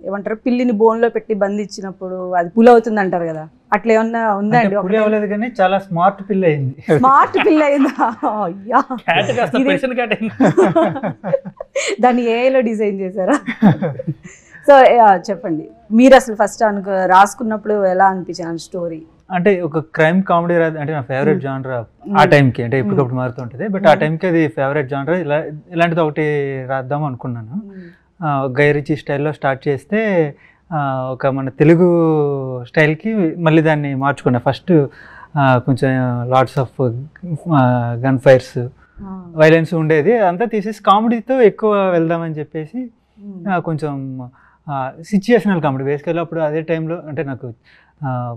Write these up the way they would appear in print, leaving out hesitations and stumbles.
ఏమంటారు పిల్లిని బోన్లో పెట్టి బంధించినప్పుడు అది పులి అవుతుంది అంటారు కదా, అట్లా ఏమన్నా ఉందా అండి? పులి అవ్వలేదు కానీ చాలా స్మార్ట్ పిల్ల అయింది. స్మార్ట్ పిల్ల అయిందా? అయ్యా, దాన్ని ఏఐలో డిజైన్ చేశారా? సో చెప్పండి, మీరు అసలు ఫస్ట్ రాసుకున్నప్పుడు ఎలా అనిపించాను స్టోరీ? అంటే ఒక క్రైమ్ కామెడీ అంటే నా ఫేవరెట్ జానర్ ఆ టైంకి, అంటే ఇప్పటికప్పుడు మారుతుంటుంది, బట్ ఆ టైంకి అది ఫేవరెట్ జానర్. ఇలాంటిది ఒకటి రాద్దాం అనుకున్నాను. గై రిచీ స్టైల్లో స్టార్ట్ చేస్తే ఒక మన తెలుగు స్టైల్కి మళ్ళీ దాన్ని మార్చుకున్నా. ఫస్ట్ కొంచెం lots of gun fires, violence ఉండేది, అంతా తీసేసి కామెడీతో ఎక్కువ వెళ్దామని చెప్పేసి కొంచెం సిచ్యుయేషనల్ కామెడీ. బేసికల్లీ అప్పుడు అదే టైంలో అంటే నాకు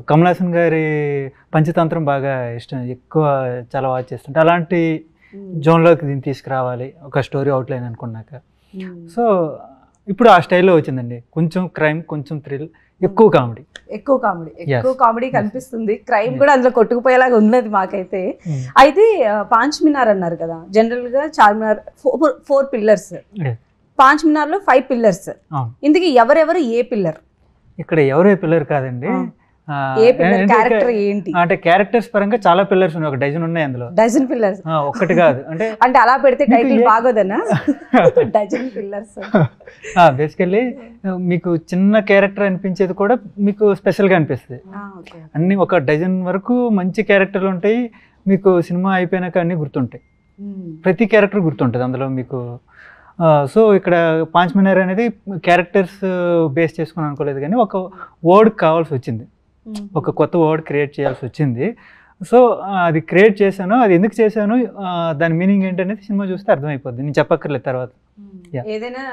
కమల్ హాసన్ గారి పంచతంత్రం బాగా ఇష్టం, ఎక్కువ చాలా వాచ్ చేస్తుంటే అలాంటి జోన్లోకి దీన్ని తీసుకురావాలి ఒక స్టోరీ అవుట్లైన్ అనుకున్నాక. సో ఇప్పుడు ఆ స్టైల్లో వచ్చిందండి, కొంచెం క్రైమ్, కొంచెం థ్రిల్, ఎక్కువ కామెడీ. ఎక్కువ కామెడీ కనిపిస్తుంది, క్రైమ్ కూడా అందులో కొట్టుకుపోయేలాగా ఉన్నది మాకైతే. అయితే పాంచ్ మినార్ అన్నారు కదా, జనరల్ గా చార్మినార్ 4 పిల్లర్స్, పాంచ్ మినార్ లో 5 పిల్లర్స్. ఇందుకు ఎవరెవరు ఏ పిల్లర్? ఇక్కడ ఎవరు ఏ పిల్లర్ కాదండి, క్యారెక్టర్ ఏంటి అంటే క్యారెక్టర్స్ పరంగా చాలా పిల్లర్స్ ఉన్నాయి, 1 డజన్ ఉన్నాయి అందులో. Dozen pillars? ఒక్కటి కాదు, అంటే అంటే అలా పెడితే టైటిల్ బాగోదనా? Dozen pillars. బేసికల్లీ మీకు చిన్న క్యారెక్టర్ అనిపించేది కూడా మీకు స్పెషల్గా అనిపిస్తుంది. అన్ని 1 డజన్ వరకు మంచి క్యారెక్టర్లు ఉంటాయి, మీకు సినిమా అయిపోయినాక అన్నీ గుర్తుంటాయి, ప్రతి క్యారెక్టర్ గుర్తుంటుంది అందులో మీకు. సో ఇక్కడ పాంచ్ మినార్ అనేది క్యారెక్టర్స్ బేస్ చేసుకుని అనుకోలేదు, కానీ ఒక వర్డ్ కావాల్సి వచ్చింది, ఒక కొత్త వర్డ్ క్రియేట్ చేయాల్సి వచ్చింది. సో అది క్రియేట్ చేశాను, అది ఎందుకు చేశాను, దాని మీనింగ్ ఏంటనేది సినిమా చూస్తే అర్థమైపోద్ది, నేను చెప్పక్కర్లేదు తర్వాత. ఏదైనా